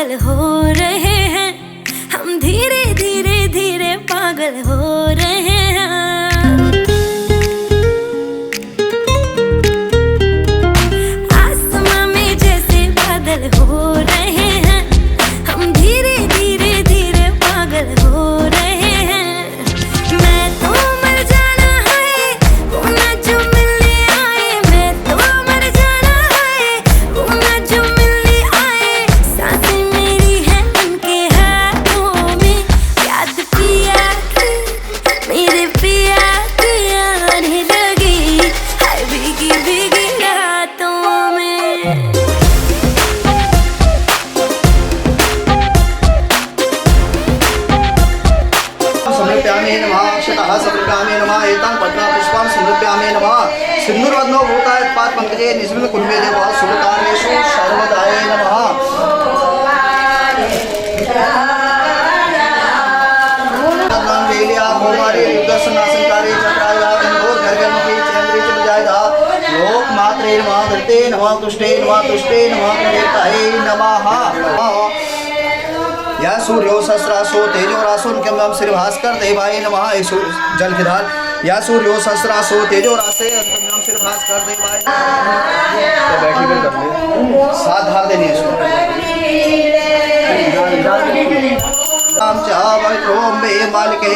पागल हो रहे हैं, हम धीरे धीरे धीरे पागल हो रहे हैं। आसमां में जैसे बादल हो रहे हैं, हम धीरे धीरे धीरे पागल हो रहे हैं। मैं तो मर जाना है वो ना जो मिलने आए, मैं तो मर जाना है वो ना जो मिलने आए। सांसें मेरी है उनके हाथों में, याद पिया की मेरे पिया की आने लगी, हाय भीगी भीगी रातों में। समर्प्यामि नमः अक्षतः समर्प्यामि नमः एतां पद्मपुष्पां समर्प्यामि नमः सिन्दूरवदनो भूतायत्पात् पंकजे निस्मिन कुर्मे देवा शुभकार्येषु सर्वदाय नमः। वेलिया भोमारी युद्धसनासनकारी चक्राया गंधोर गर्गमुखी चंद्री च बजायदा लोक मात्रे नमः धरते नमः तुष्टे नमः प्रणेताय नमः। या सूर्यो सहस्रासो तेजो रासो उनके नाम श्री भास्कर देवाय नमः। जल की धार या सूर्यो सहस्रासो तेजो रासे उनके नाम श्री भास्कर देवाय। तो बैठी कर ले सात धार देनी है इसको। राम चावम्बे मालिके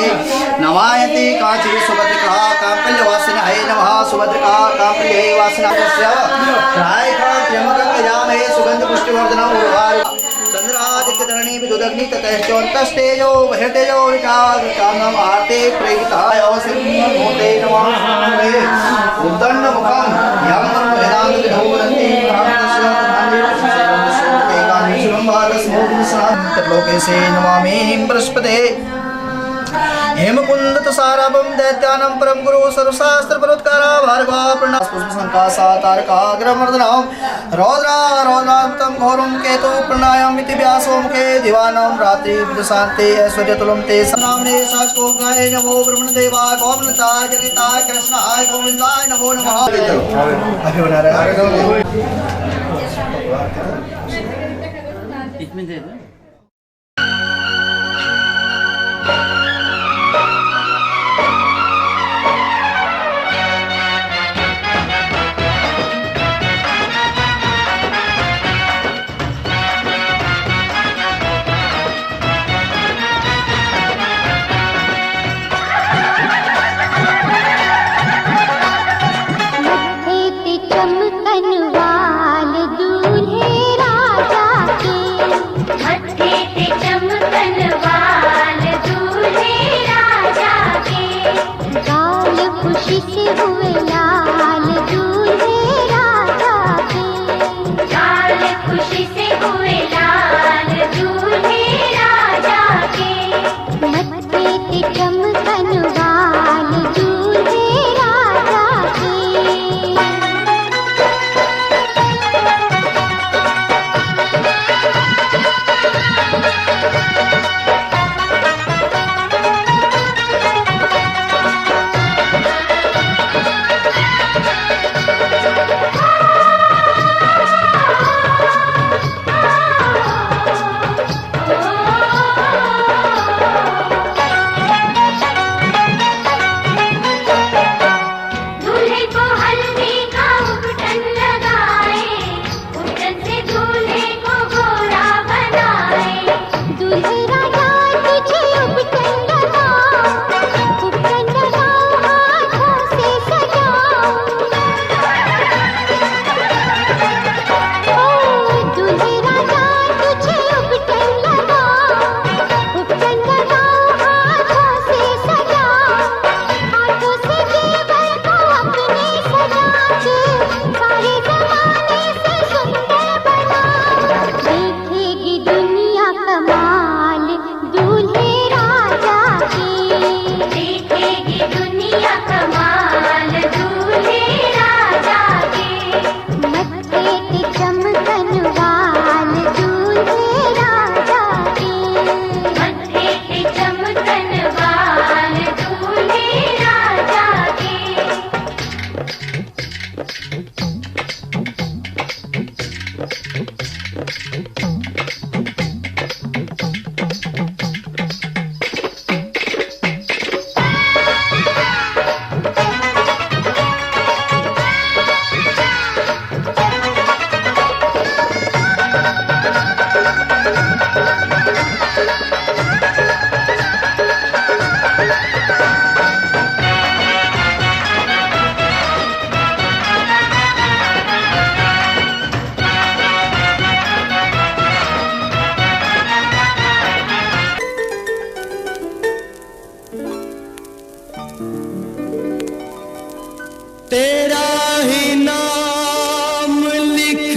नमायति कांची सुभद्रिका कांकल्यवासिनाय नमः। सुभद्रिका कांकल्यवासिनाय राय का त्र्यंबकं यजामहे सुगंध पुष्टिवर्धनम् उर्वारुकम् चंद्रादित्यधरणी विदुदग्नि ततश्चोन्तस्तेजो बहिर्तेजो विकागकामम् आर्ते प्रेरिताय सिंहमूर्ते नमः। उद्दण्डमुखं यं वेदान्तविधौरन्ति लोकेशे नमामि बृहस्पते हेमकुंद साराभम दैत्यानं परम गुरु सर्वशास्त्र परोत्कारा भार्गवा प्रणा पुष्पसंकासा तारकाग्रमर्दनम रौद्रामृतं घोरं केतु प्रणायामिति व्यासो मुखे दिवानां रात्रि विदशान्ते ऐश्वर्यतुलं ते नामने शास्त्रोगाय नमो ब्रह्मदेवाय गोविन्दाय जगताय कृष्णाय गोविन्दाय नमो नमः। इसमें दे दो। चमकन वाल दूल्हे राजा के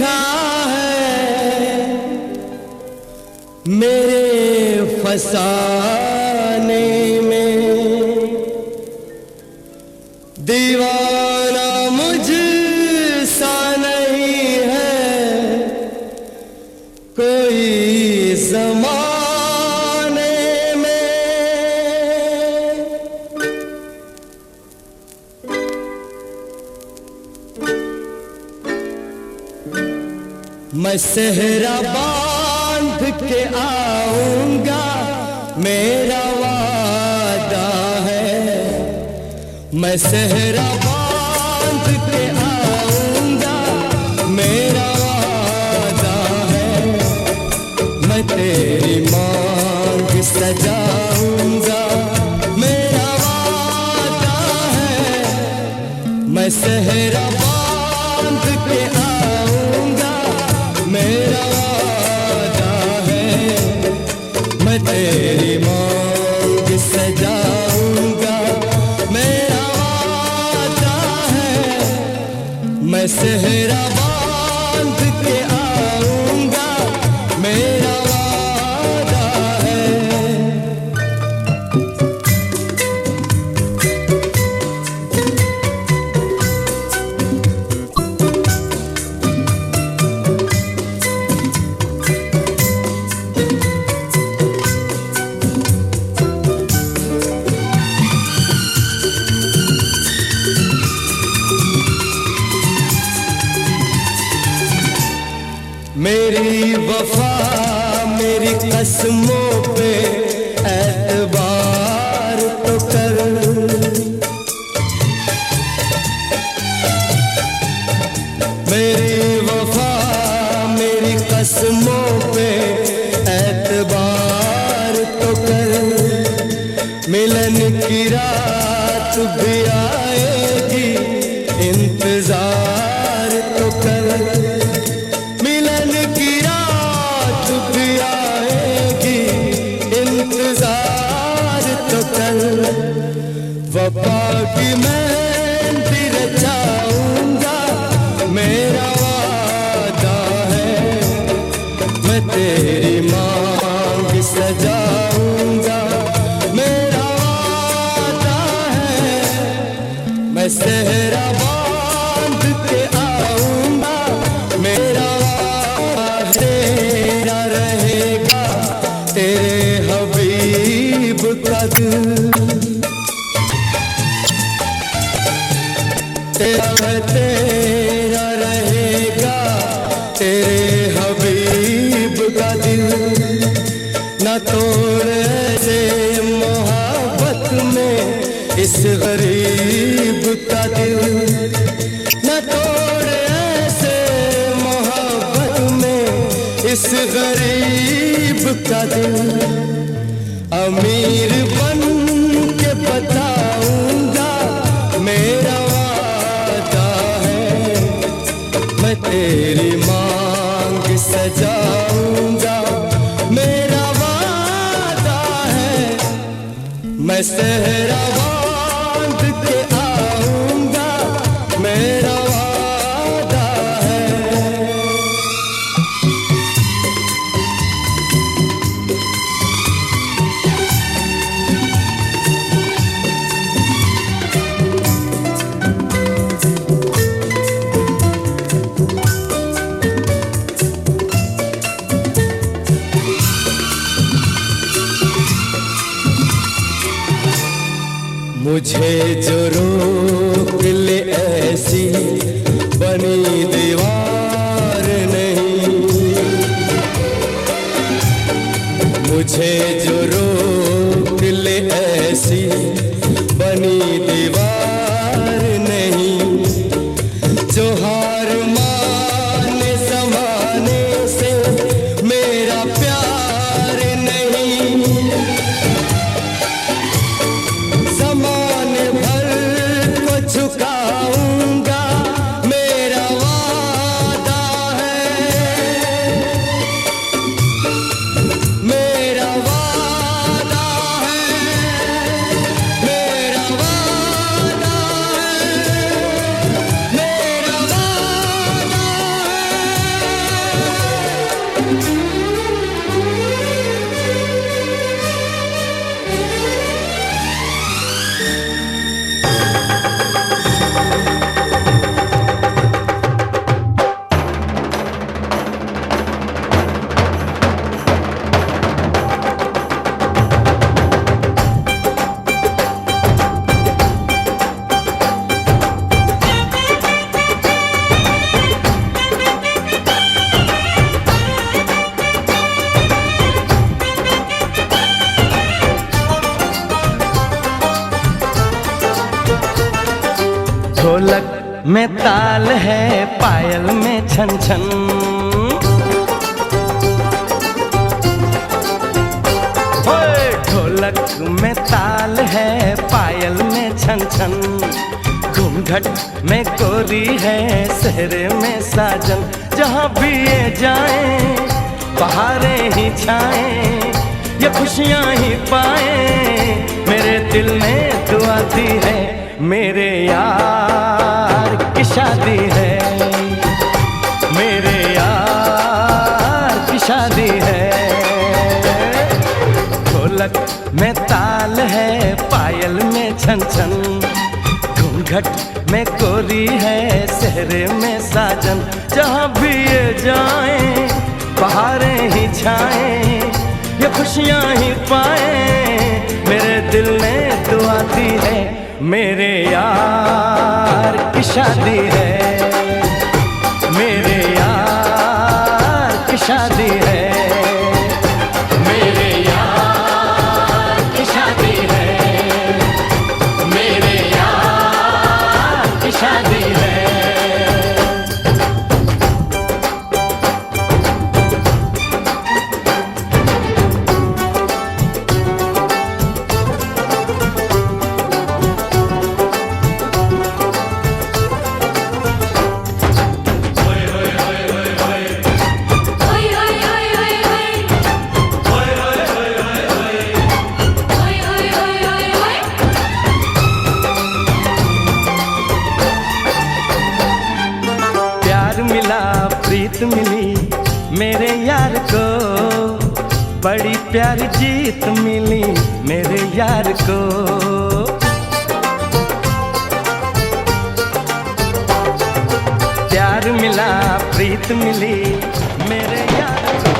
लिखा है मेरे फसाने में, दीवाना मुझसा नहीं है कोई ज़माने में। मैं सेहरा बांध के आऊंगा मेरा वादा है, मैं सेहरा बांध के आऊंगा मेरा वादा है, मैं तेरी मांग सजाऊंगा मेरा वादा है, मैं सेहरा बांध के आऊंगा मेरा वादा है, मैं तेरी मांग सजाऊंगा मेरा वादा है, मैं सेहरा बांध के आऊंगा मेरा वादा है। मेरी वफा मेरी कसमों पे एतबार तो कर, मेरी वफा मेरी कसमों पे एतबार तो कर, मिलन की रात भी आएगी इंतजार तो कर, मिलन की रात भी आएगी इंतजार तो कर, वफा की मेहंदी रचाऊंगा मेरा वादा है, मैं तेरी मांग सजाऊंगा मेरा वादा है, मैं सेहरा बांध के आऊंगा मेरा तेरा रहेगा तेरे हबीब का दिल, तेरा रहेगा तेरे हबीब का दिल, न तोड़ से मोहब्बत में इस गरीब का दिल, न तोड़ ऐसे मोहब्बत में इस गरीब का दिल, अमीर बन के बताऊंगा मेरा वादा है, मैं तेरी मांग सजाऊंगा मेरा वादा है, मैं सेहरा बांध के आऊंगा मेरा वादा है। मुझे जो रोक ले ऐसी बनी दीवार नहीं, मुझे जो रोक ले ऐसी बनी दीवार नहीं, जो हार माने ज़माने से मेरा प्यार नहीं, ज़माने भर में ताल है, पायल में छन छन। ढोलक में ताल है, पायल में छन छन। घूंघट में कोरी है, सेहरे में साजन। जहाँ भी ये जाएं, बहारें ही छाएं, ये खुशियाँ ही पाएं। मेरे दिल ने दुआ दी है, मेरे यार की शादी है, मेरे यार की शादी है। ढोलक में ताल है, पायल में छन छन। घूंघट में कोरी है, सेहरे में साजन। जहाँ भी ये जाएं, बहारें ही छाएं, ये खुशियाँ ही पाएं। मेरे दिल ने दुआ दी है, मेरे यार की शादी है, मेरे यार की शादी है, मेरे यार की शादी है, मेरे यार की शादी है। प्रीत मिली मेरे यार को, बड़ी प्यारी जीत मिली मेरे यार को। प्यार मिला, प्रीत मिली मेरे यार को।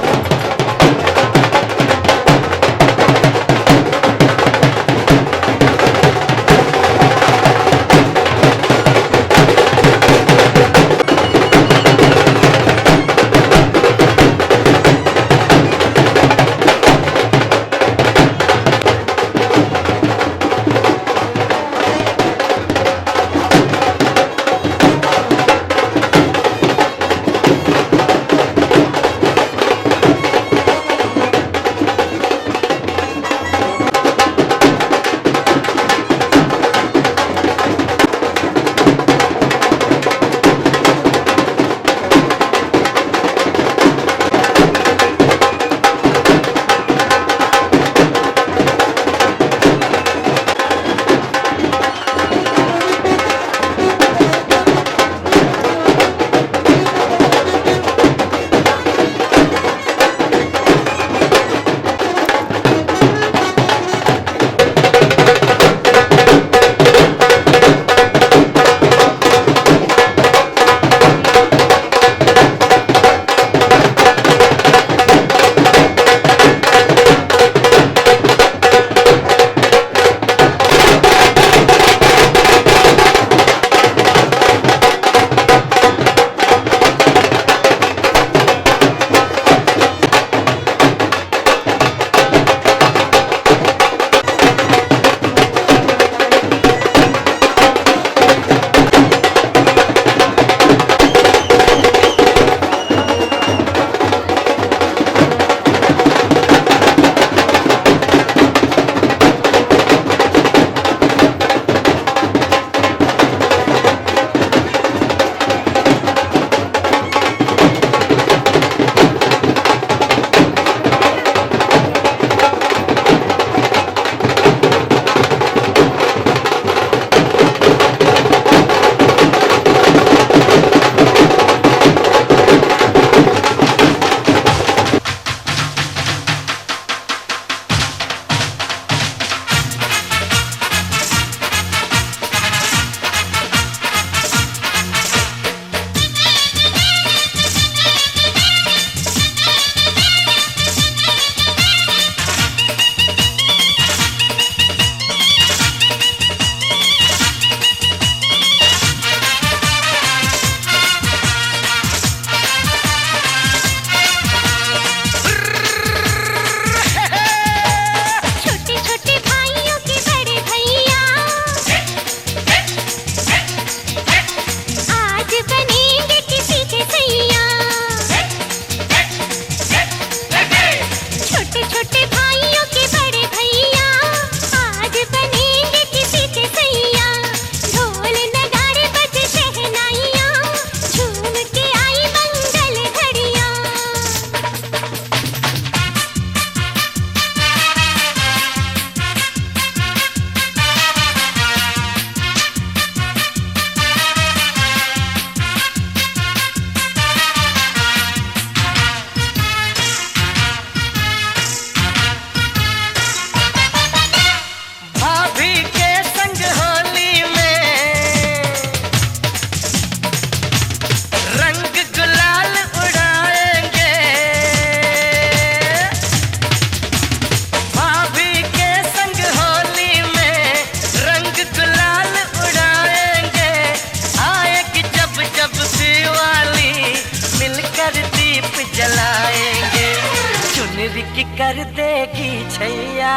चुनरी कर देगी छैया,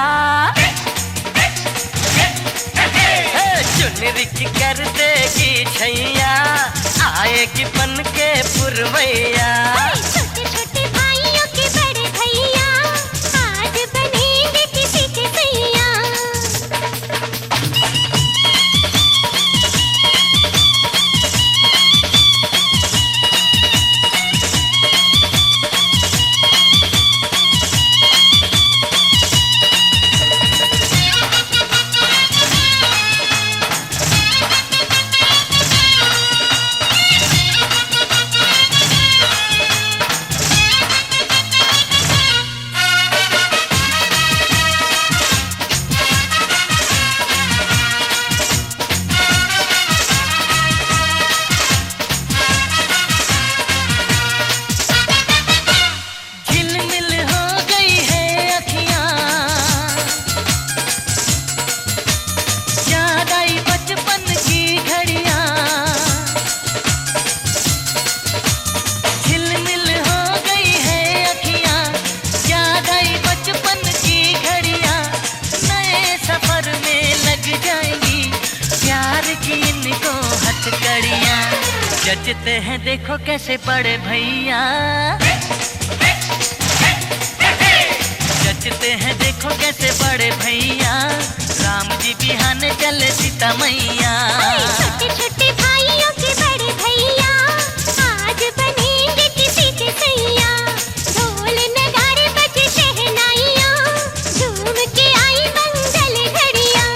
चुनरी कर देगी छैया, आएगी बन के पुरवैया। छोटे छोटे भाइयों के बड़े भैया आज बनेंगे किसी के सैया। जचते हैं देखो कैसे बड़े भैया, जचते हैं देखो कैसे बड़े भैया, राम जी बिहाने चले सीता मैया। छोटे छोटे भाइयों के बड़े भैया आज बनेंगे किसी के सैया। ढोल नगाड़े बजे शहनाइयाँ, झूम के आई मंगल घड़ियाँ।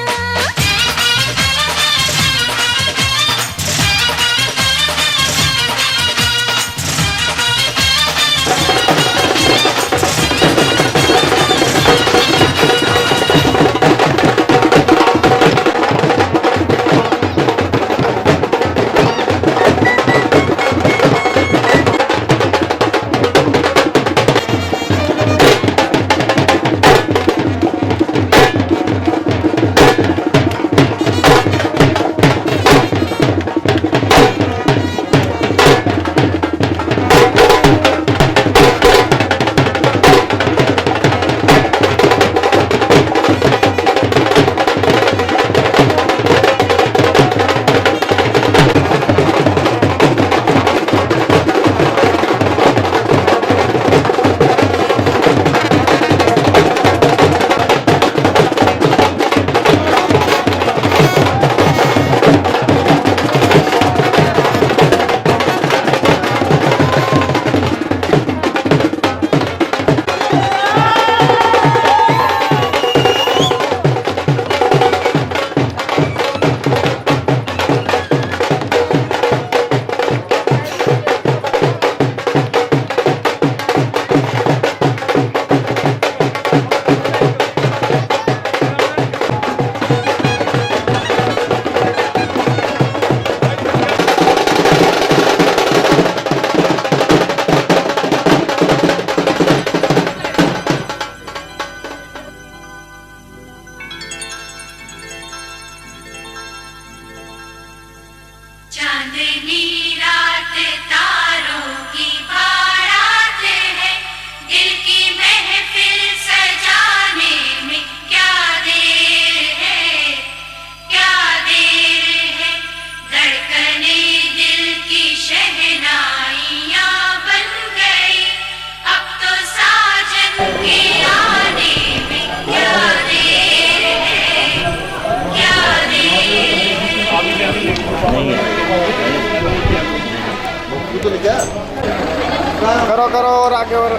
करो करो और आगे और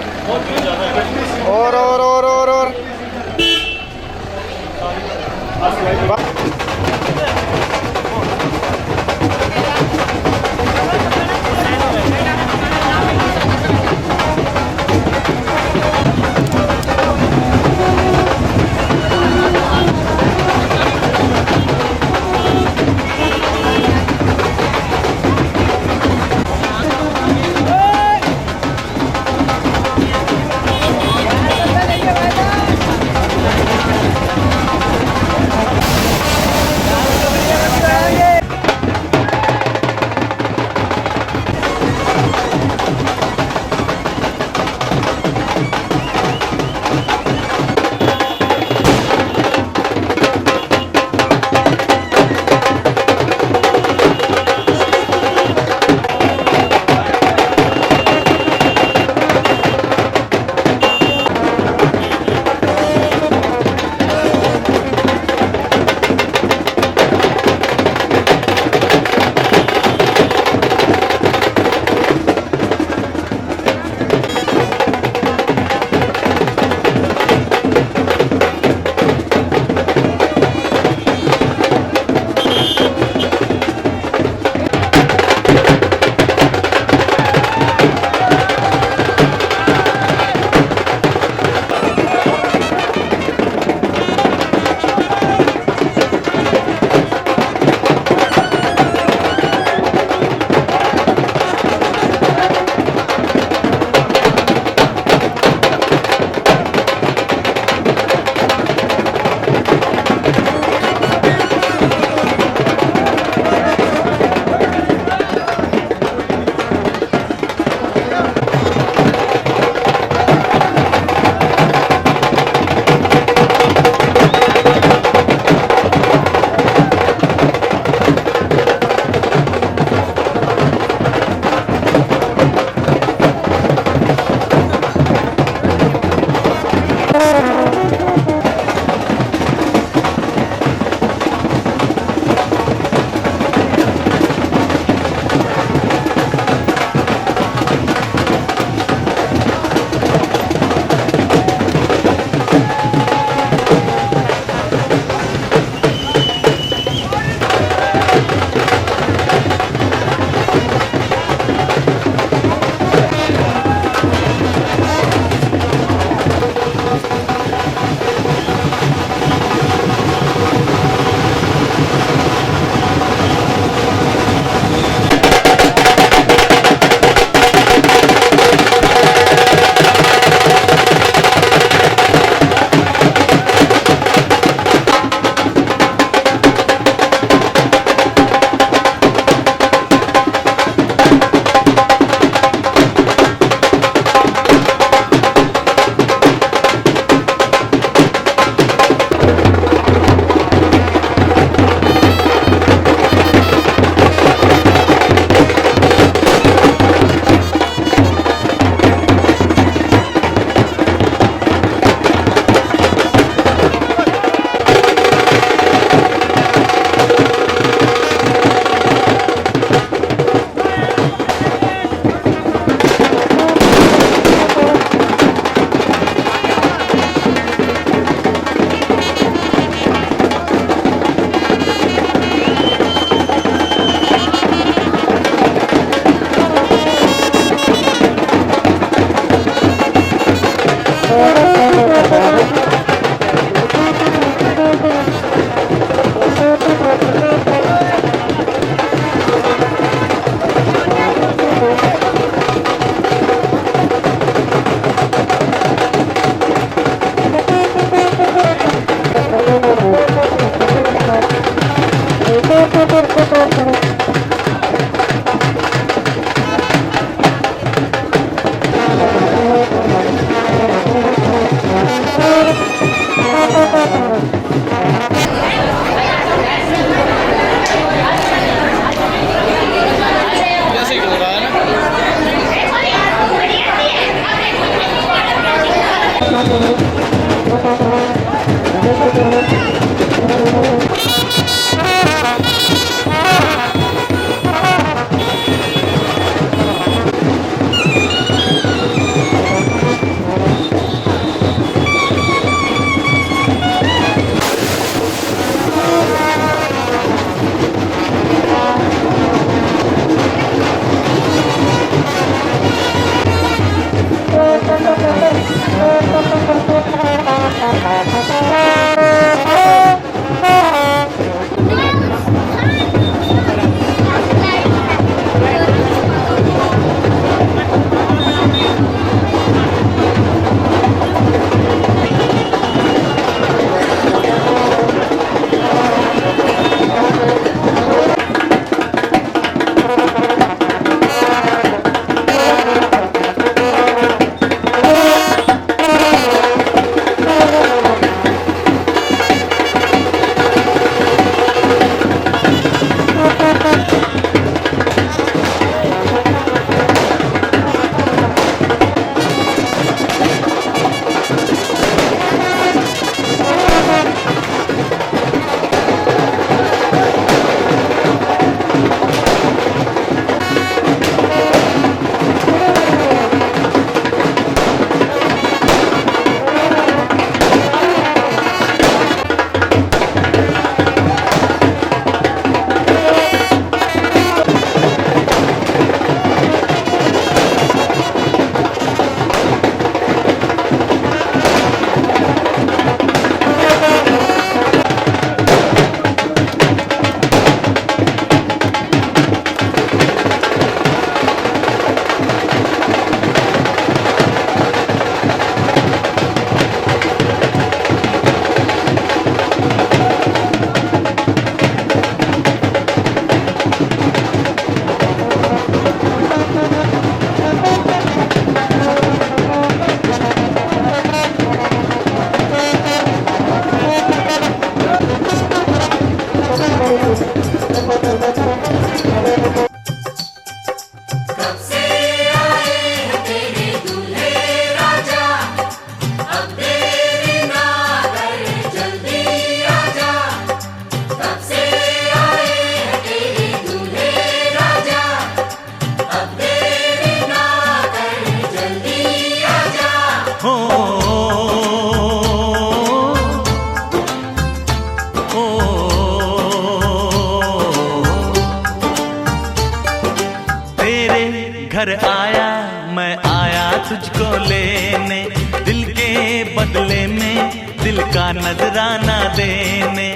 घर आया मैं आया तुझको लेने, दिल के बदले में दिल का नजराना देने।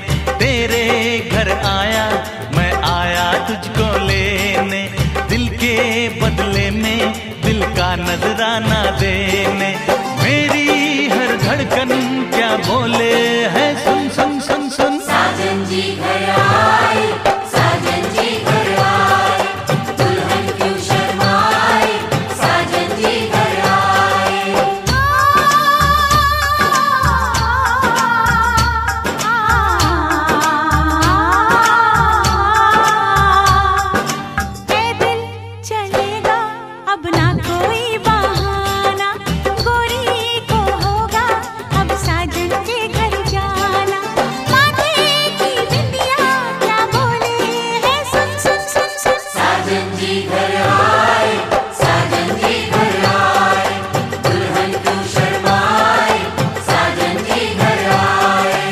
तेरे घर आया मैं आया तुझको लेने, दिल के बदले में दिल का नजराना देने। मेरी हर धड़कन क्या बोले है सुन सुन सुन सुन। साजन जी घर आए, साजन जी घर आए, दुल्हन क्यों शर्माए, साजन जी घर आए। पैदल चलेगा अब ना कोई बहाना, गोरी को होगा अब साजन के घर जाना। माथे की बिंदिया क्या बोले है सुन सुन सुन सुन। साजन जी घर आए, साजन जी घर आए, दुल्हन क्यों शर्माए, साजन जी घर आए।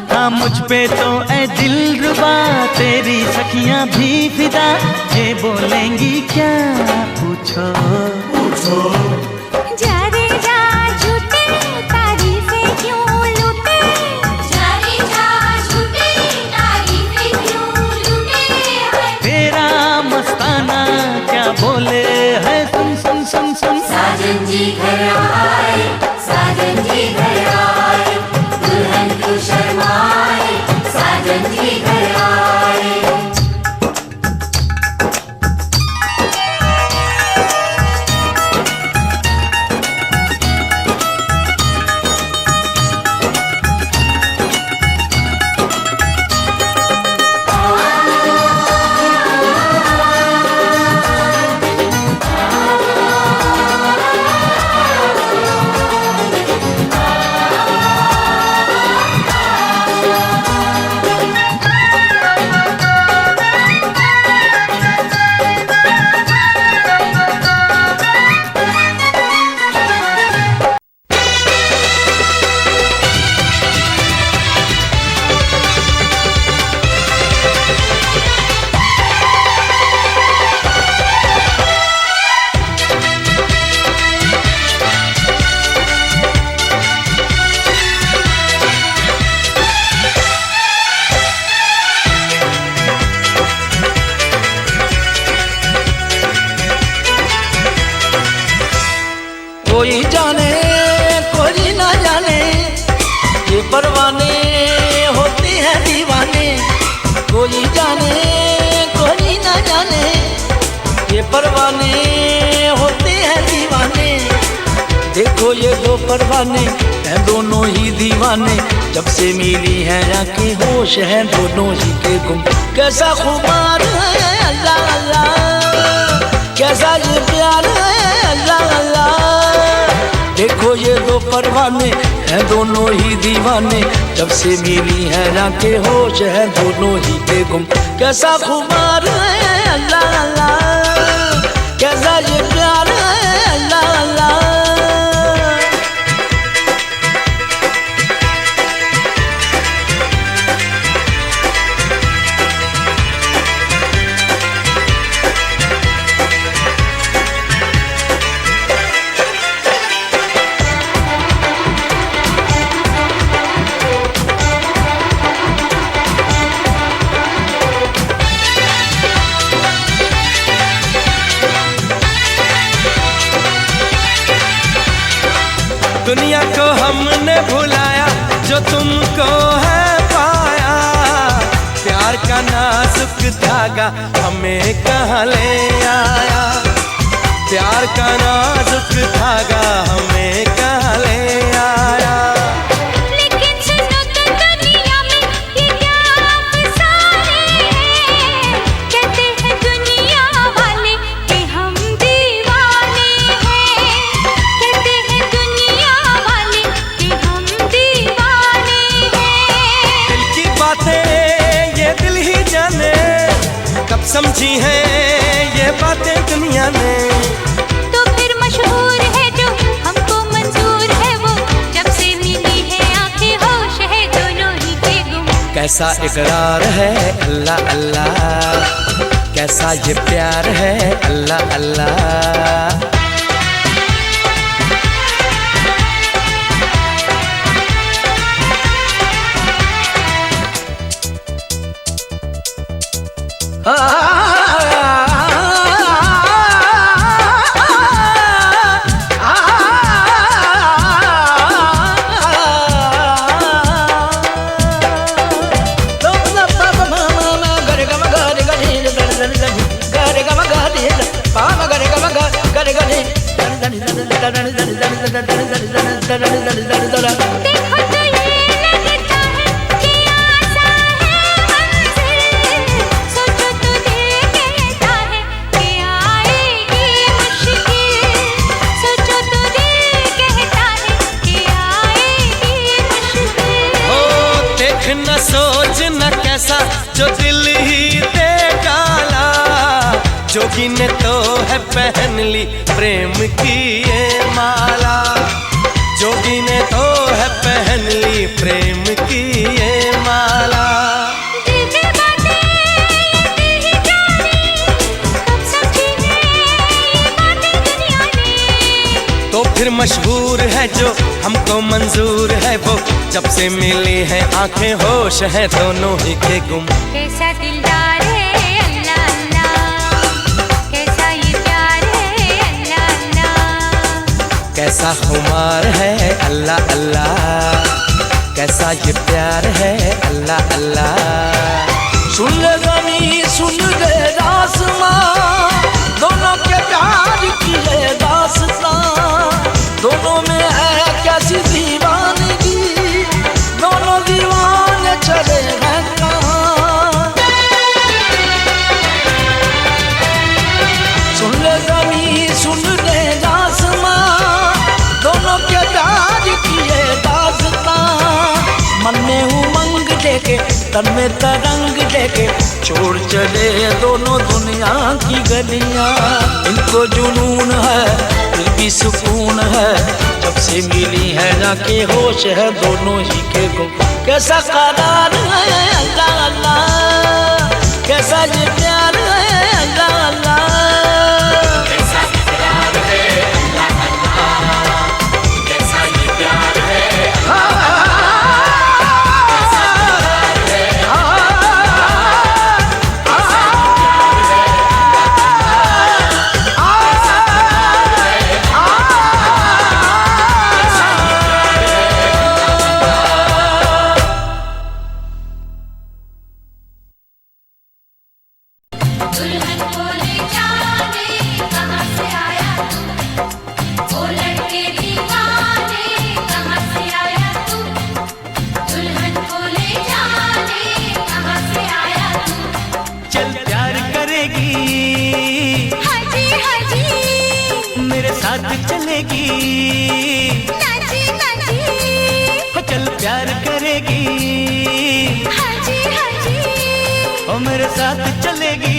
हाँ मुझ पे तो ऐ दिलरुबा तेरी सखियां भी फिदा, ये बोलेंगी क्या पूछो पूछो। जा रे जा झूठे तारीफें क्यों लूटे, जा रे जा झूठे तारीफें क्यों लूटे हैं। तेरा मस्ताना जाने कोई ना जाने, ये परवाने होते हैं दीवाने। देखो ये दो परवाने हैं दोनों ही दीवाने, जब से मिली है आंखें होश है दोनों ही के गुम। कैसा खुमार है अल्लाह अल्लाह, कैसा ये प्यार है अल्लाह अल्लाह। देखो ये दो परवाने हैं दोनों ही दीवाने, जब से मिली है आंखें होश है दोनों ही के गुम। कैसा खुमार है अल्लाह अल्लाह, कैसा ये प्यार है अल्लाह अल्लाह। दुनिया को हमने भुलाया जो तुमको है पाया, प्यार का नाजुक धागा हमें कहाँ ले आया। प्यार का नाजुक धागा हमें कहाँ ले आया। लेकिन सुनो तो दुनिया में ये क्या अफसाने हैं, कहते हैं दुनिया वाले कि हम दीवाने हैं, कहते हैं दुनिया वाले कि हम दीवाने हैं। दिल की बातें ये दिल ही जाने, कब समझी है ये बातें दुनिया ने। तो फिर मशहूर है जो हमको मंजूर है वो, जब से मिली है आंखें होश है दोनों ही के गुम। कैसा इकरार है अल्लाह अल्लाह, कैसा ये प्यार है अल्लाह अल्लाह। देखो तो ये लगता है कि आसा है मंजिल, सोचो तो दिल कहता है कि आएगी मुश्किल, सोचो तो दिल कहता है कि आएगी मुश्किल। ओ देख न सोच न कैसा जो दिल ही दे डाला, जोगी ने तो है पहन ली प्रेम की ये माला। जोगी ने तो है पहन ली प्रेम की ये माला। दिल की बातें ये दिल ही जाने, कब समझी है ये बातें दुनिया ने। तो फिर मशहूर है जो हमको मंजूर है वो, जब से मिली है आंखें होश है दोनों ही के गुम। कैसा दिलदार है अल्लाह अल्लाह, कैसा ये प्यार है अल्लाह अल्लाह। कैसा खुमार है अल्लाह अल्लाह, कैसा ये प्यार है अल्लाह अल्लाह। सुन ले ज़मीं सुन ले आसमां, दोनों के प्यार की है दास्तां। दोनों में है कैसी दीवानगी, दोनों दीवाने चले हैं कहाँ। सुन ले ज़मीं सुन ले आसमां, दोनों के प्यार की है दास्तां। मन में उमंग लेके तन में तरंग लेके, छोड़ चले दोनों दुनिया की गलियां। इनको जुनून है फिर भी सुकून है, जब से मिली है जाके होश है दोनों ही के गुम। कैसा करार है अल्लाह अल्लाह, कैसा ये प्यार है अल्लाह अल्लाह। दुल्हन को ले जाने कहाँ से आया तू, ओ लड़के दीवाने कहाँ से आया तू, दुल्हन को ले जाने कहाँ से आया तू। चल प्यार करेगी, हाजी हाजी मेरे साथ चलेगी, नाजी नाजी हो चल प्यार करेगी, हाजी हाजी ओ मेरे साथ चलेगी।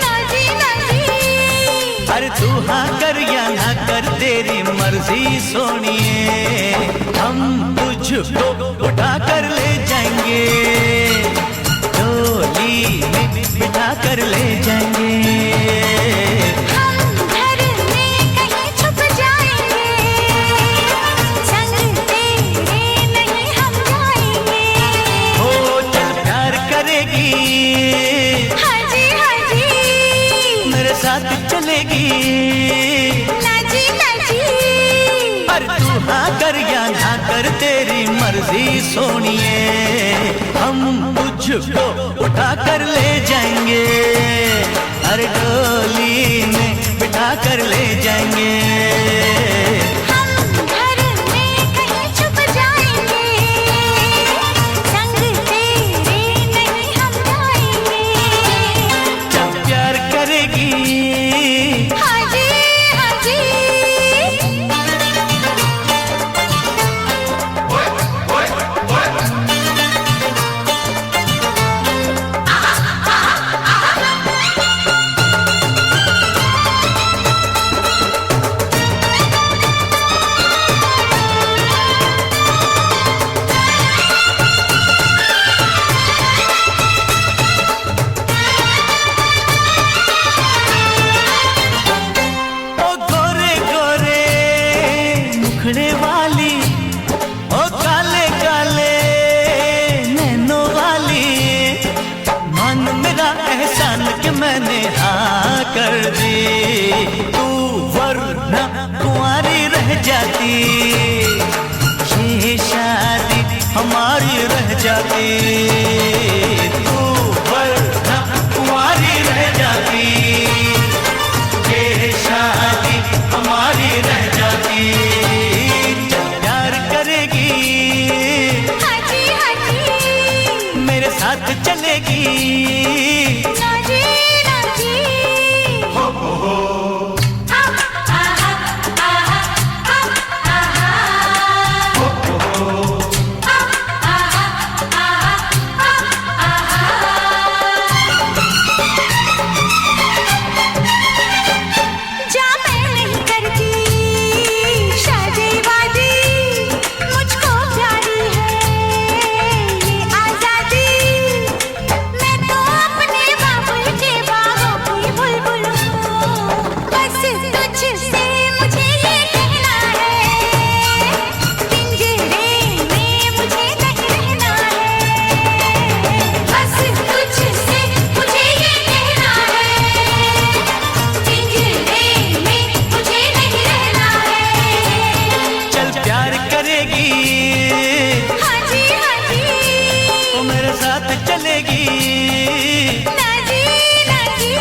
नाजी नाजी अरे तू हाँ कर या ना कर तेरी मर्जी सोनिए, हम तुझको उठा कर ले जाएंगे, डोली में बिठा कर ले जाएंगे। हम घर में कहीं छुप जाएंगे, संग तेरे नहीं हम जाएंगे। ओ चल प्यार करेगी, हाजी हाजी मेरे साथ चलेगी, नाजी नाजी पर तू हाँ कर या ना कर तेरी मर्जी सोनिए, हम तुझको उठा कर ले जाएंगे, अरे डोली में बिठा कर ले जाएंगे। हम घर में कहीं छुप जाएंगे, संग तेरे नहीं हम जाएंगे। जब प्यार करेगी, हाजी हाजी ओ गोरे गोरे मुखड़े वाली, ओ काले काले नैनों वाली, मान मेरा एहसान कि मैंने हाँ कर दी, तू वरना कुंवारी रह जाती, ये शादी हमारी रह जाती, तू वरना कुंवारी रह जाती, ये शादी हमारी रह जाती। जब प्यार करेगी, हाजी हाजी मेरे साथ चलेगी, नाजी नाजी जा मैं नहीं करती शादी वादी, मुझको प्यारी है ये आजादी, मैं तो अपने बाबुल के बागों की बुलबुल हूँ, बस तुझसे मुझे ये कहना है, पिंजरे में मुझे नहीं रहना है, बस तुझसे मुझे ये कहना है, पिंजरे में मुझे नहीं रहना है। चल प्यार करेगी, हाजी हाजी वो मेरे साथ चलेगी, नाजी नाजी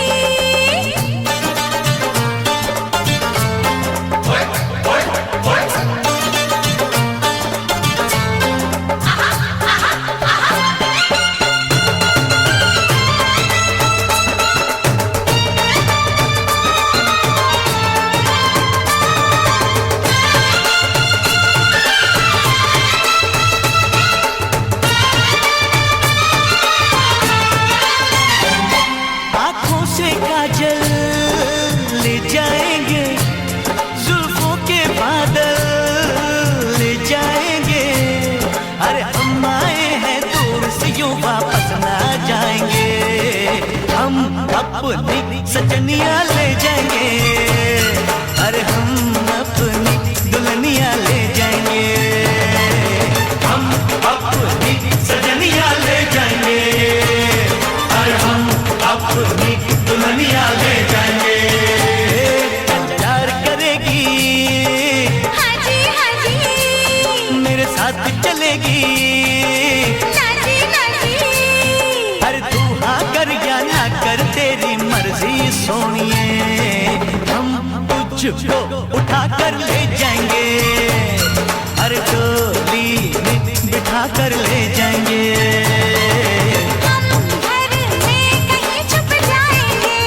आँखों से काजल ले जाएंगे, जुल्फों के बादल ले जाएंगे, अरे हम आए हैं दूर से यूं वापस ना जाएंगे, हम अपनी सजनियाँ ले जाएंगे, अरे हम अपनी दुल्हनियाँ ले जाएंगे, हम अपनी सजनियाँ ले जाएंगे, अरे हम अपनी दुल्हनियाँ ले जाएंगे। प्यार करेगी, हाजी हाजी मेरे साथ चलेगी, नाजी नाजी अरे तू हाँ कर या ना कर मर्जी सोनिए, हम तुझको उठा कर ले जाएंगे, हर डोली में बिठा कर ले जाएंगे। हम घर में कहीं छुप जाएंगे,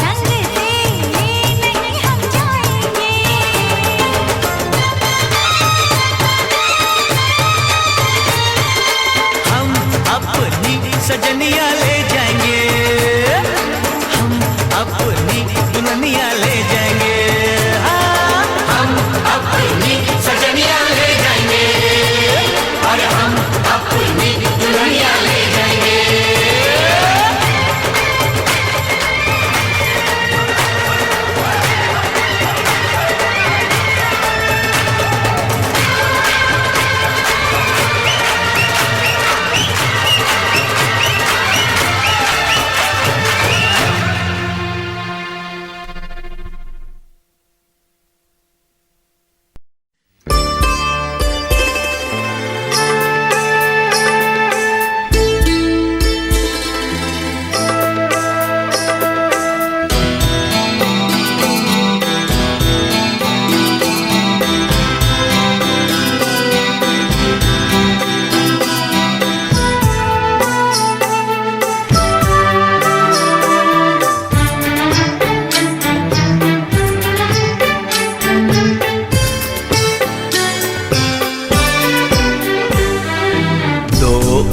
संग तेरे नहीं हम जाएंगे। हम अपनी सजनिया ले जाएंगे, हम अपनी दुल्हनिया ले जाएंगे, हाँ, हम अपनी सजनिया ले जाएंगे, और हम अपनी दुल्हनिया ले जाएंगे।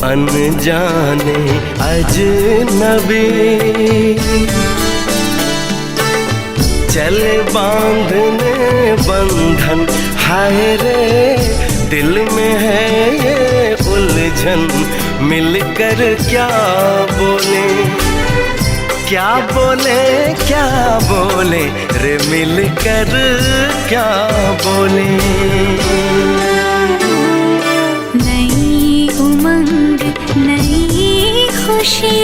अनजाने अजनबी चले बांधने बंधन, हाय रे दिल में है ये उलझन, मिलकर क्या बोले, क्या बोले, क्या बोले रे, मिलकर क्या बोले। नई उमंग नई खुशी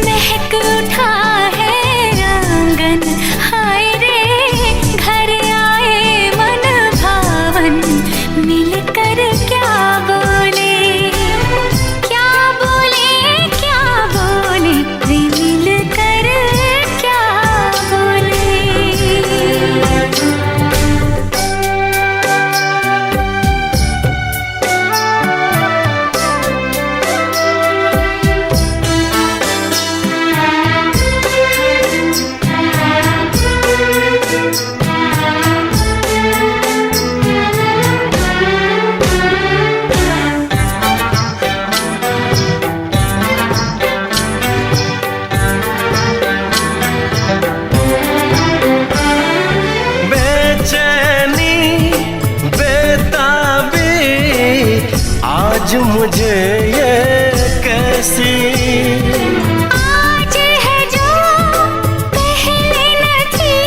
महक उठा है आंगन, हाय रे घर आए मन भावन, मिलकर क्या बोले, क्या बोले, क्या बोले रे, मिलकर क्या बोले। आज मुझे ये कैसी आज है जो पहले न थी,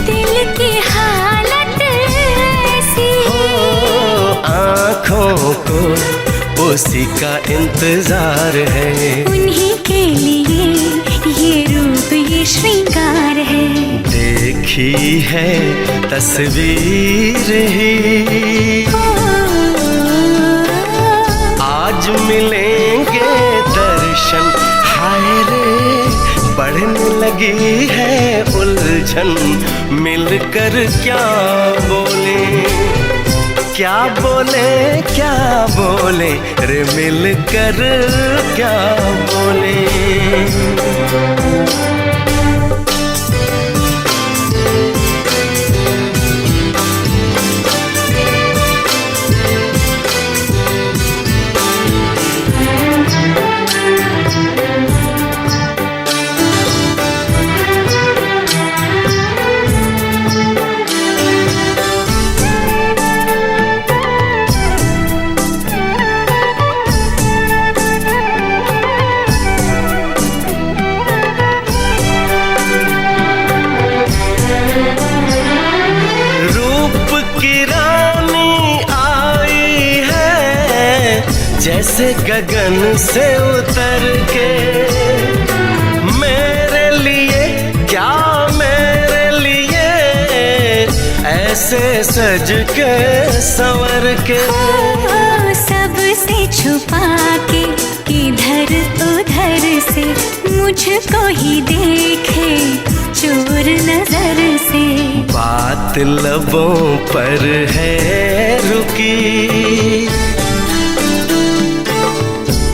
दिल की हालत ऐसी हो, आँखों को उसी का इंतजार है, उन्हीं के लिए ये रूप ये श्रृंगार है, देखी है तस्वीर ही आज मिलेंगे दर्शन, हाय रे बढ़ने लगी है उलझन, मिलकर क्या बोले, क्या बोले, क्या बोले रे, मिलकर क्या बोले। जैसे गगन से उतर के, मेरे लिए क्या मेरे लिए ऐसे सज के संवर के, सबसे छुपा के कि मुझको ही देखे चोर नजर से। बात लबों पर है रुकी,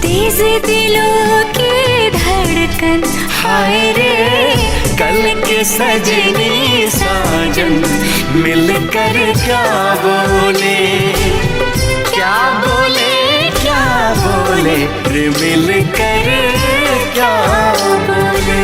तेज दिलों की धड़कन हाय रे, कल के सजनी साजन मिलकर क्या बोले, क्या बोले, क्या बोले रे मिलकर क्या बोले।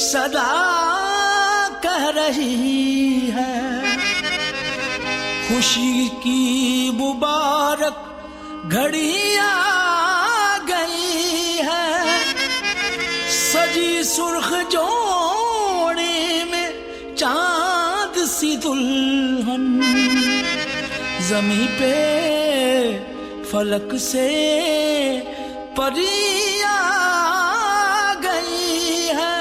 सदा कह रही है, खुशी की मुबारक घड़ी आ गई है। सजी सुर्ख जोड़े में चांद सी दुल्हन, जमी पे फलक से परी आ गई है।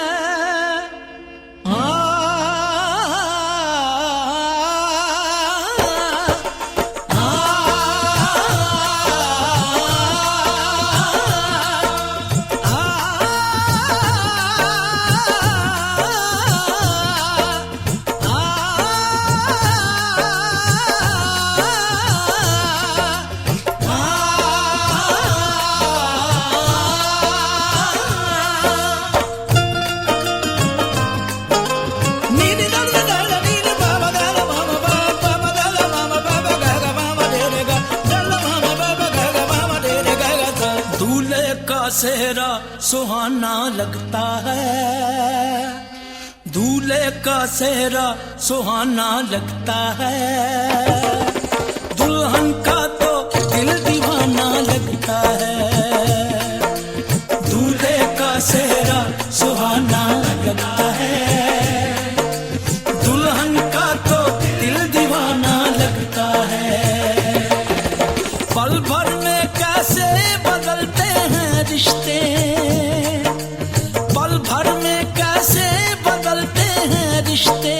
सेहरा सुहाना लगता है, दूल्हे का सेहरा सुहाना लगता है, दुल्हन का तो दिल दीवाना लगता है, दूल्हे का सेहरा सुहाना लगता है, दुल्हन का तो दिल दीवाना लगता है। पल भर में कैसे बदलते हैं रिश्ते, पल भर में कैसे बदलते हैं रिश्ते,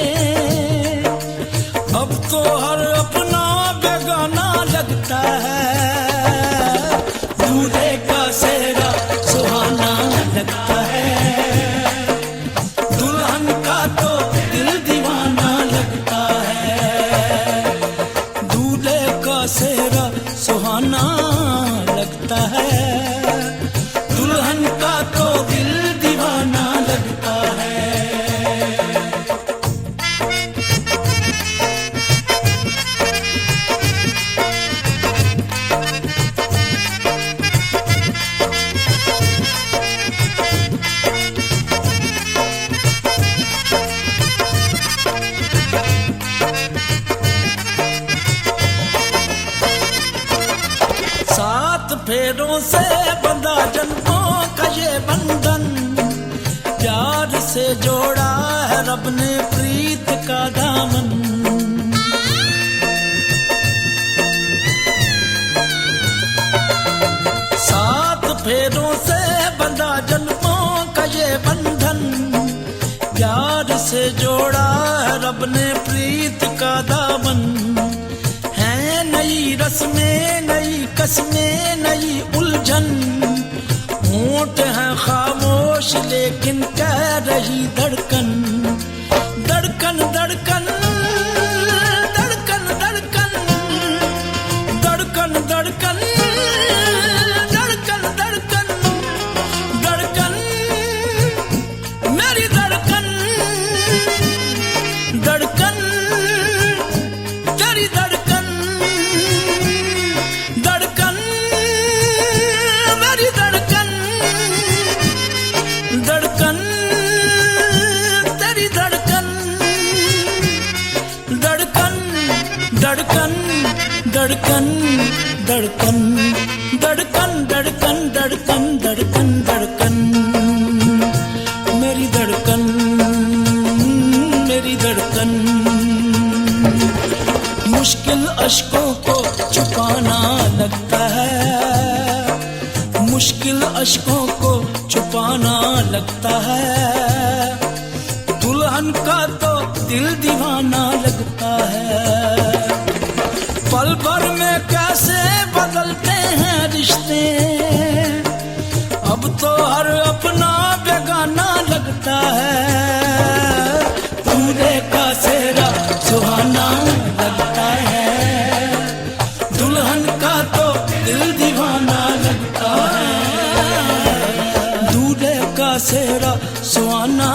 अब तो हर अपना बेगाना लगता है, दूल्हे का सेहरा सुहाना लगता है, दुल्हन का तो दिल दीवाना लगता है, दूल्हे का सेहरा सुहाना लगता है, दुल्हन का तो दिल दीवाना लगता है। सात फेरों से बंधा जन्मों का ये बंधन, प्यार से जोड़ा है रब ने प्रीत का दामन, सात फेरों से बंधा जन्मों का ये बंधन, प्यार से जोड़ा है रब ने प्रीत का दामन, है नई रस्में नई कसमें नई उलझन, होंठ है खामोश लेकिन कह रही धड़कन, धड़कन धड़कन धड़कन धड़कन धड़कन धड़कन धड़कन धड़कन धड़कन मेरी धड़कन, धड़कन तेरी धड़कन, धड़कन मेरी धड़कन, धड़कन तेरी धड़कन, धड़कन धड़कन धड़कन धड़कन धड़कन धड़कन धड़कन धड़कन धड़कन मेरी धड़कन, मेरी धड़कन। मुश्किल अश्कों को छुपाना लगता है, मुश्किल अश्कों को छुपाना लगता है, दुल्हन का तो दिल दीवाना लगता है, पल भर में कैसे बदलते हैं रिश्ते, अब तो हर अपना बेगाना लगता है, दूल्हे का सेहरा सुहाना लगता है, दुल्हन का तो दिल दीवाना लगता है, दूल्हे का सेहरा सुहाना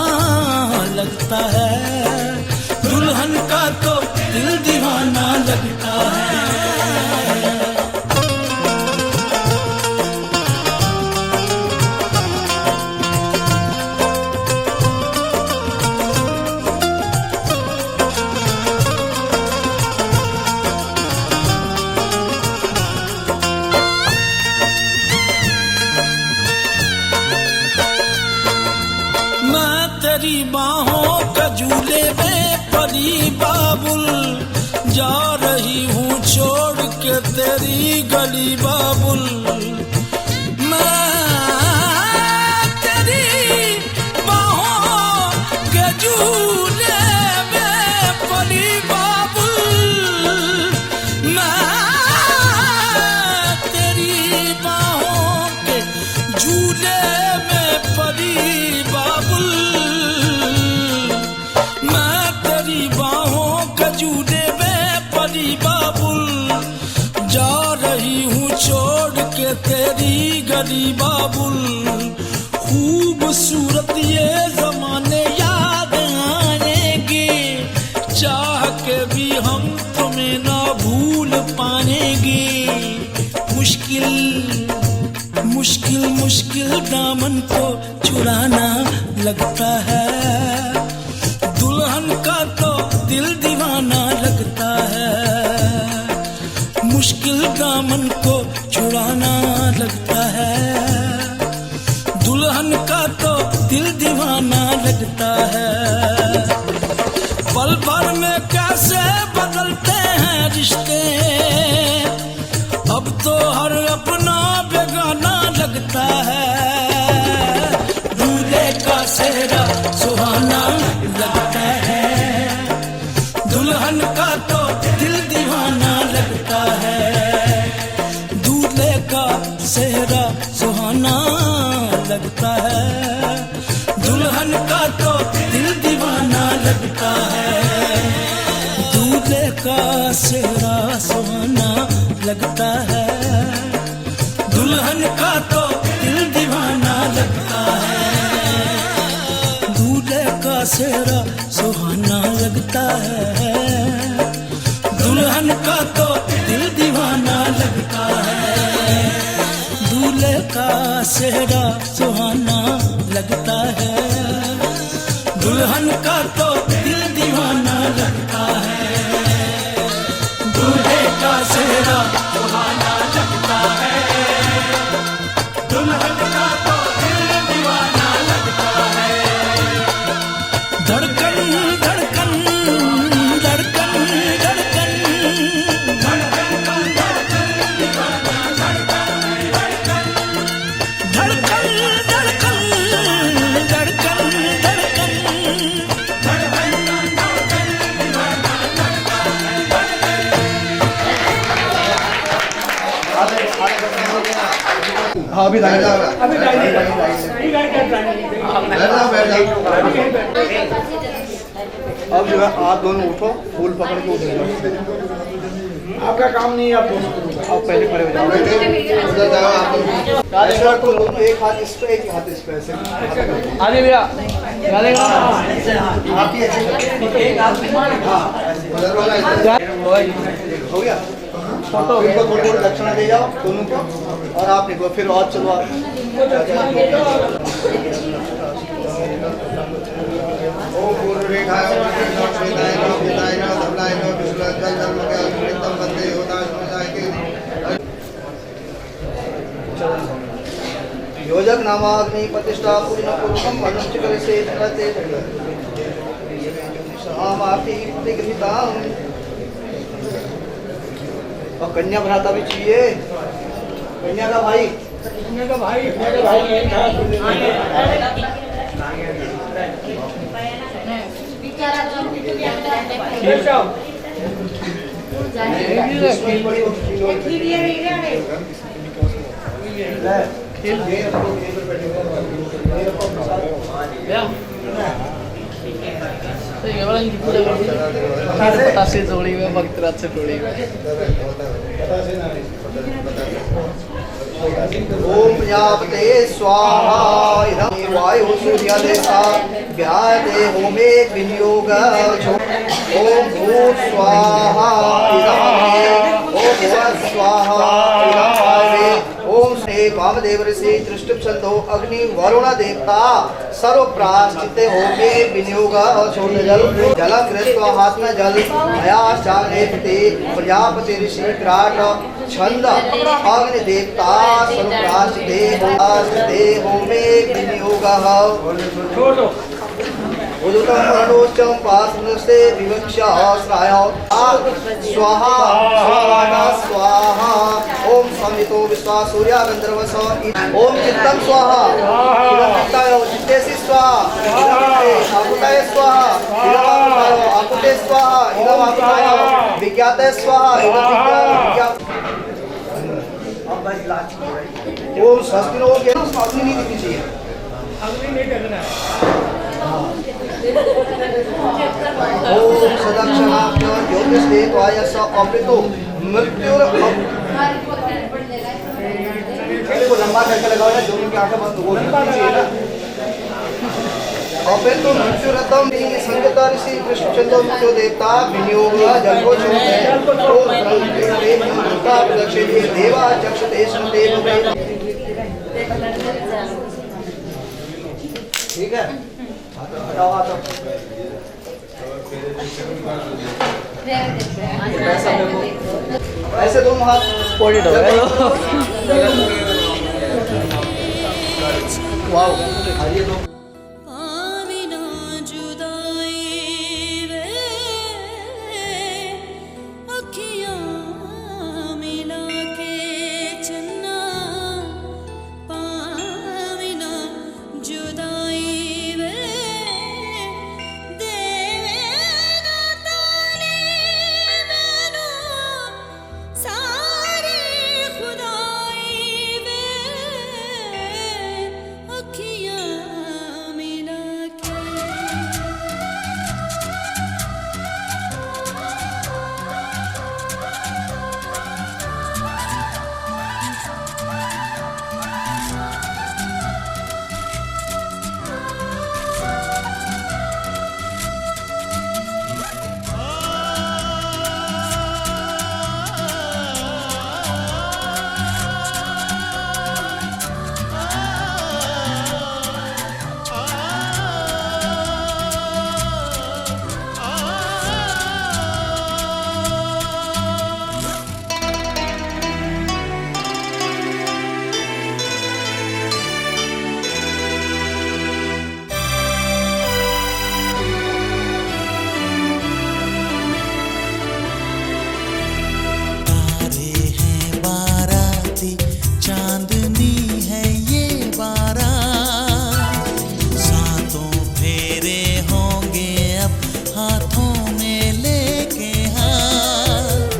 लगता है, दुल्हन का तो दिल दीवाना लगता है। तेरी बाहों का झूले में परी बाबुल, जा रही हूँ छोड़ के तेरी गली बाबुल, मैं तेरी बाहों के झूले में परी बाबुल, मैं तेरी बाहों के झूले में परी बाबुल, झूले में परी बाबुल, जा रही हूँ छोड़ के तेरी गली बाबुल, खूबसूरत ये जमाने याद आएंगे, चाह के भी हम तुम्हें ना भूल पाएंगे, मुश्किल मुश्किल मुश्किल दामन को छुड़ाना लगता है, दुल्हन का तो दिल दीवाना लगता है। मुश्किल दामन को छुड़ाना लगता है, दुल्हन का तो दिल दीवाना लगता है। पल भर में कैसे बदलते हैं रिश्ते, अब तो हर अपना बेगाना लगता है। दूल्हे का सेहरा सुहाना लगता है, दुल्हन का तो दिल दीवाना लगता है। दूल्हे का सेहरा सुहाना लगता है, दुल्हन का तो दिल दीवाना लगता है। दूल्हे का सेहरा सुहाना लगता है, दुल्हन का तो दिल दीवाना लगता है। दूल्हे का सेहरा सुहाना लगता है, दुल्हन का तो दिल दीवाना लगता है। दूल्हे का सेहरा सुहाना लगता है, दुल्हन का तो दिल दीवाना लगता है। दूल्हे का सेहरा सुहाना लगता है, दुल्हन का तो दिल दीवाना लगता है। धड़कन धड़कन धड़कन धड़कन धड़कन धड़कन दीवाना लगता है। धड़कन धड़कन धड़कन धड़कन हाँ अभी बैठ जाओ, बैठ जाओ। अब जो है आप दोनों उठो, फूल पकड़ के उठो। आपका काम नहीं है, आप दोनों आप पहले खड़े हो जाओ, उधर जाओ आप दोनों। एक हाथ इस पे, एक हाथ इस पे, ऐसे आगे भैया आप ही ऐसे हाँ उधर वाला हो गया। फोटो इनको थोड़ी थोड़ी दक्षिणा दे जाओ दोनों को, और आप निकलो फिर और चलो। ओम पूर्व रेखाय श्वेताय श्वेताय धवलाय विष्णु जल धर्म के अमृतम वंदे होता समुदाय के योजक नामाग्नि प्रतिष्ठा पूर्ण पूर्वकम मनुष्य करे से चलते समाप्ति प्रतिगृहीता। और कन्या भ्राता भी चाहिए, कन्या का भाई, कन्या का भाई, बतासे जोड़ी में भक्तराज से टोड़ी में। ओम प्रजापते स्वाहा इदं वायु सूर्यादेशा व्यादे होमे विनियोग। ओम भूः स्वाहा इदं मे, ओम भुवः स्वाहा इदं वायवे। ओम श्री वामदेव ऋषि दृष्टि छंदो अग्नि वरुण देवता सर्व प्राश्चिते होमे विनियोग। छोड़ जल जलम कृत्वा हाथ में जल मया चाग्नेपति प्रजापति ऋषि विराट छंद अग्नि देवता सर्व प्राश्चिते होमे विनियोग। उदुतं प्रणोच्चं पास्मसे विवक्षा श्राय स्वाहा स्वाहा स्वाहा। ओम संवितो विश्वा सूर्या गंधर्वस। ओम चित्तं स्वाहा इदं चित्ताय चित्तेसि स्वाहा इदं आकुताय स्वाहा इदं आकुते स्वाहा इदं आकुताय विज्ञाते स्वाहा इदं विज्ञात। ओम स्वस्तिनो के अग्नि नहीं दिखनी चाहिए, अग्नि नहीं करना है। ओम सदक्षणाभ्यो ज्योतिषदेवाय स अमृतो मृत्युर। को लंबा करके लगाओ ना, दोनों की आंखें बंद हो चाहिए ना। अपेतो मृत्युरतम संगता ऋषि कृष्ण चंद्र मृत्यु देवता विनियोग जल को छोड़ते। ओम प्रदक्षिणे देवा चक्षते स्मृते। ठीक है हटाओ हाथ ऐसे दोनों हाथ पॉइंट हो गया वाओ आइए दो पाविना जुदाई वे अखियां मिला के चन्ना पाविना जुदाई वे देवे ना ताने मैनू सारी खुदाई वे अखियां मिला के तारे हैं बाराती चांदनी है ये बारात सातों फेरे होंगे अब हाथों में लेके हाथ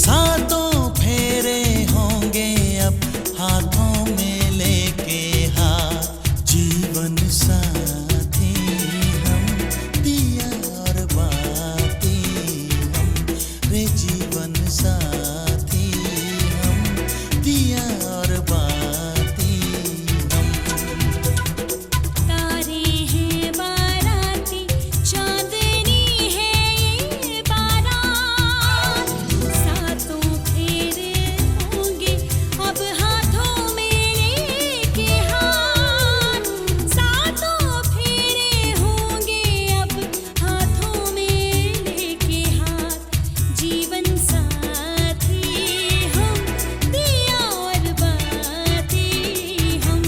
सातों फेरे होंगे अब हाथों में लेके हाथ जीवन साथी हम दिया और बाती हम रे जीवन साथी हम दिया और बाती हम तारे हैं बाराती चांदनी है ये बारात सातों फेरे होंगे अब हाथों में लेके हाथ सातों फेरे होंगे अब हाथों में लेके हाथ जीवन साथी हम दिया और बाती हम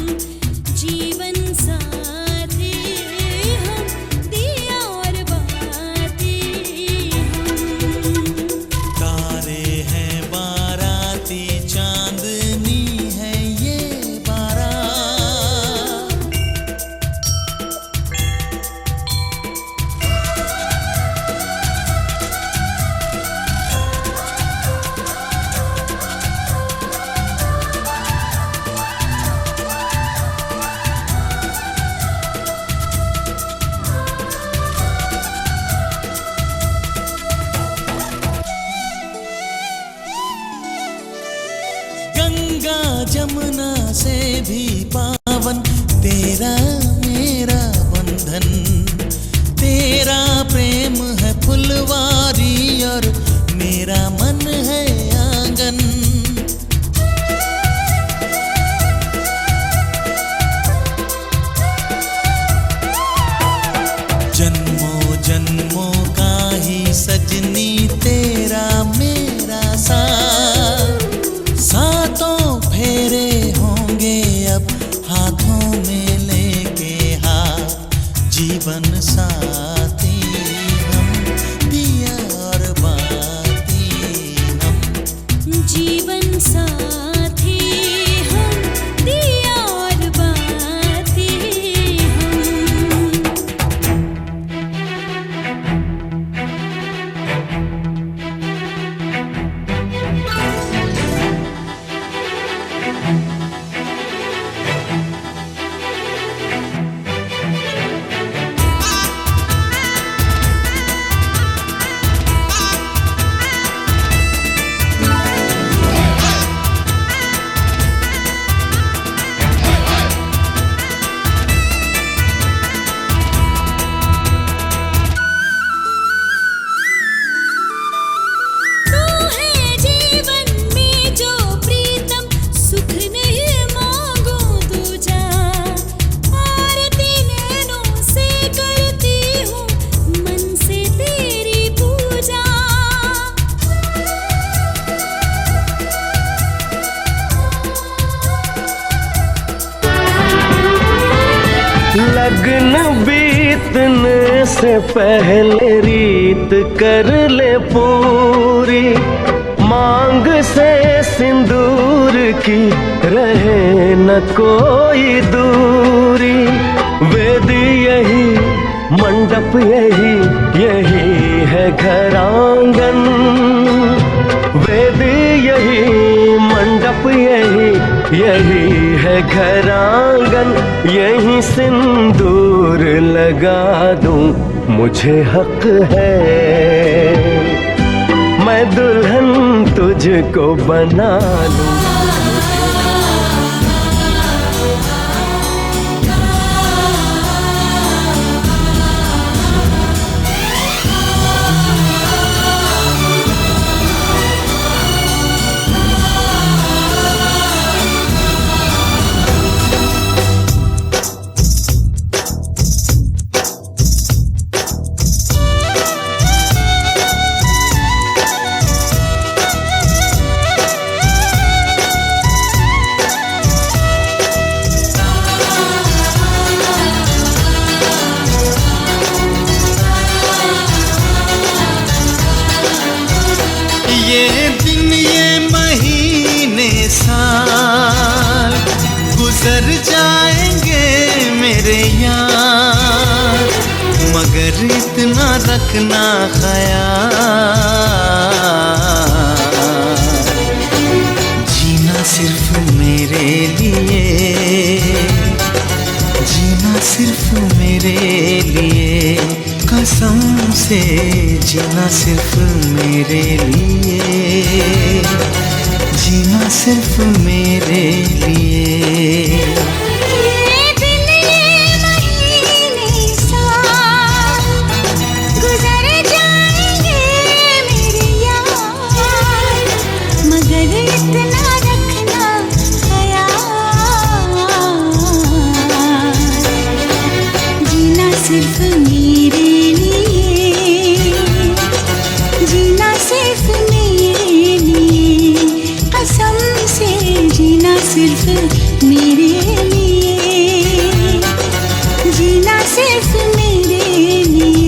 जीवन साथी हम दिया और बाती हम तारे हैं बाराती चांदनी है ये बारात गंगा जमुना से भी पावन तेरा मेरा बंधन तेरा प्रेम है फुलवारी और मेरा मन है आंगन जन्मों जन्मों का ही सजनी तेरा मेरा साथ सातों फेरे होंगे अब हाथों में लेके हाथ जीवन साथी हम दिया और बाती से पहले रीत कर ले पूरी, मांग से सिंदूर की रहे न कोई दूरी। वेद यही, मंडप यही, यही है घर आंगन। वेद यही, मंडप यही, यही है घर आंगन। यही सिंदूर लगा दूं, मुझे हक है। मैं दुल्हन तुझको बना लूं। ये दिन ये महीने साल गुजर जाएंगे मेरे यार, मगर इतना रखना ख्याल, जीना सिर्फ मेरे लिए, जीना सिर्फ मेरे लिए, कसम से जीना सिर्फ मेरे लिए, जीना सिर्फ मेरे लिए। ये दिन ये महीने साल गुजर जाएंगे मेरे यार, मगर इतना रखना ख्याल, जीना सिर्फ मेरे लिए, जीना सिर्फ मेरे लिए, कसम से जीना सिर्फ मेरे लिए, जीना सिर्फ मेरे लिए।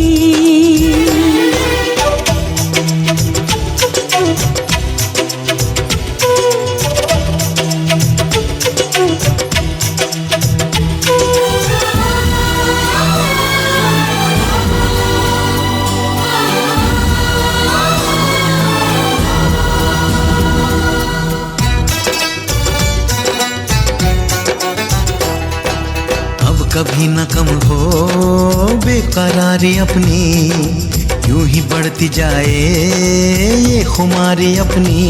कभी न कम हो बेकरारी अपनी, यूं ही बढ़ती जाए ये खुमारी अपनी।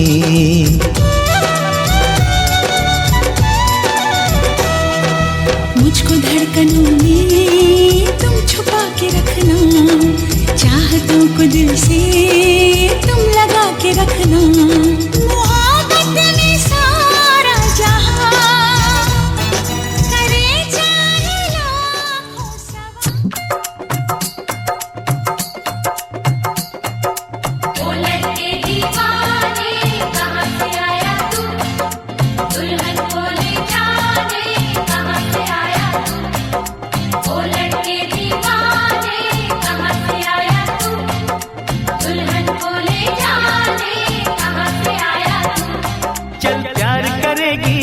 मुझको धड़कनों में तुम छुपा के रखना, चाहतों को दिल से तुम लगा के रखना। मोहब्बत में सारा जहां करे चाहे लाखों सवार। ओ लड़के दीवाने कहाँ से आया तू, दुल्हन को ले जाने कहाँ से आया तू। ओ लड़के दीवाने कहाँ से आया तू, दुल्हन को ले जाने कहाँ से आया तू। चल प्यार करेगी,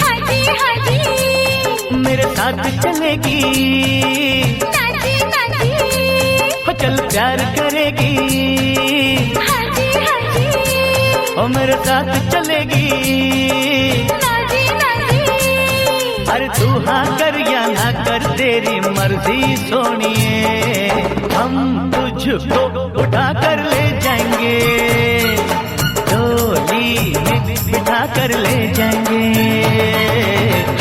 हाजी हाजी मेरे साथ चलेगी। नाजी नाजी हो चल प्यार करेगी, हाजी हाजी ओ मेरे साथ चलेगी। नाजी नाजी अरे तू हाँ कर या ना कर तेरी मर्जी सोनिए, हम तुझको उठा कर ले जाएंगे, डोली में बिठा कर ले जाएंगे।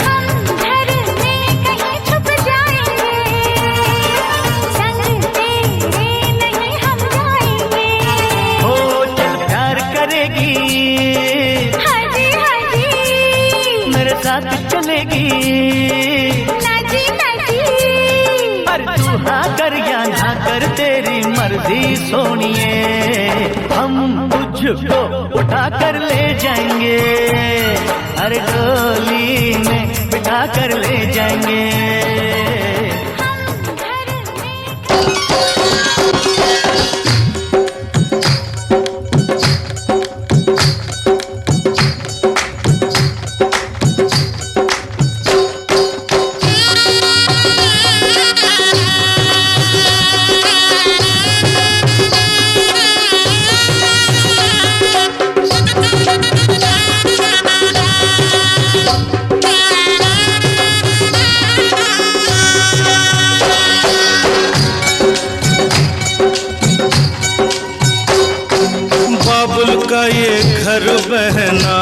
हम घर में कहीं छुप जाएंगे, संग तेरे नहीं हम जाएंगे। ओ चल प्यार करेगी, हाजी हाजी मेरे साथ चलेगी। नाजी नाजी अरे तू हाँ कर या ना कर तेरी मर्जी सोनिए, हम तुझको उठा कर ले जाएंगे, अरे डोली में बिठा कर ले जाएंगे। हम घर में बाबुल का ये घर बहना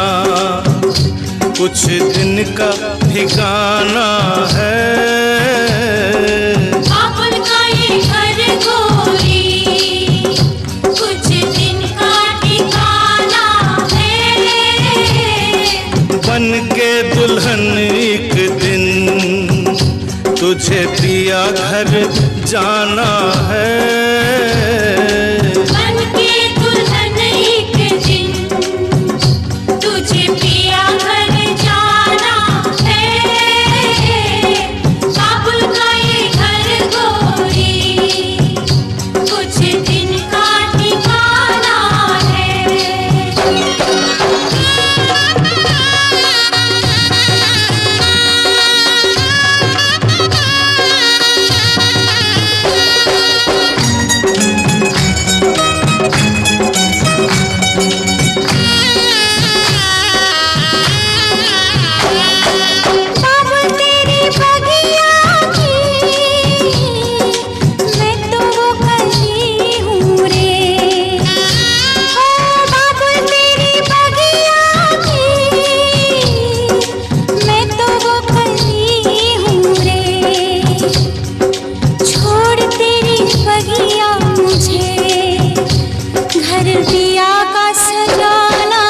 कुछ दिन का ठिकाना है। बाबुल का ये घर गोरी कुछ दिन का ठिकाना है। बन के दुल्हन एक दिन तुझे पिया घर जाना है। बन के दुल्हन एक दिन तुझे पिया घर जाना है। बाबुल का ये घर गोरी कुछ दिन का ठिकाना बाबुल तेरी बगिया की मैं तो वो कली हूँ रे। ओ बाबुल तेरी बगिया की मैं तो वो कली हूँ रे। छोड़ तेरी बगिया मुझे घर दिया का सजाना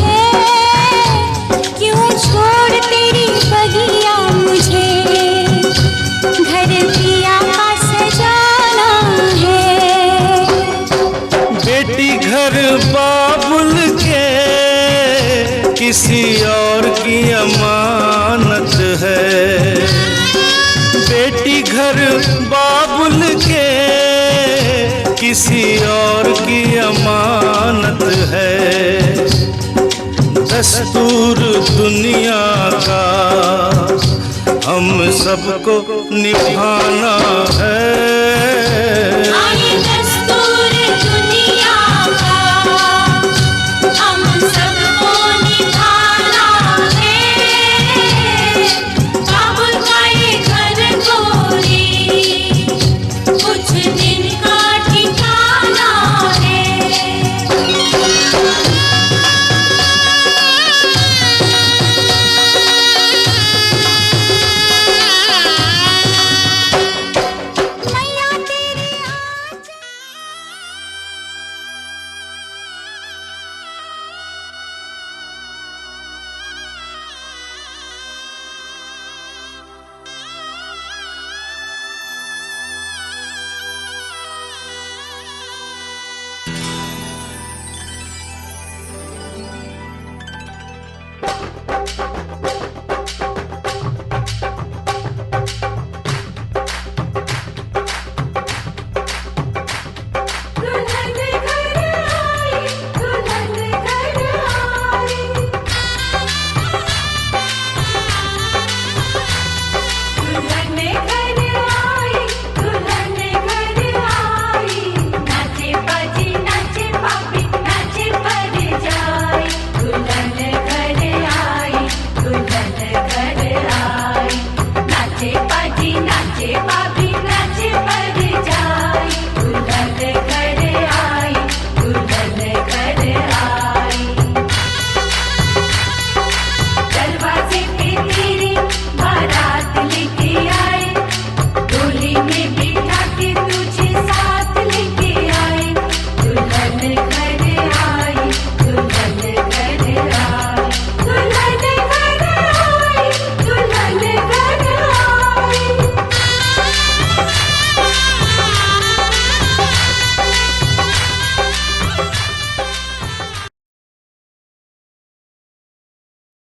है। क्यों छोड़ तेरी बगिया मुझे घर दिया का सजाना है। बेटी घर बाबुल के किसी और की अमानत है। बेटी घर बाबुल के किसी और की अमानत है। दस्तूर दुनिया का हम सबको निभाना है। आए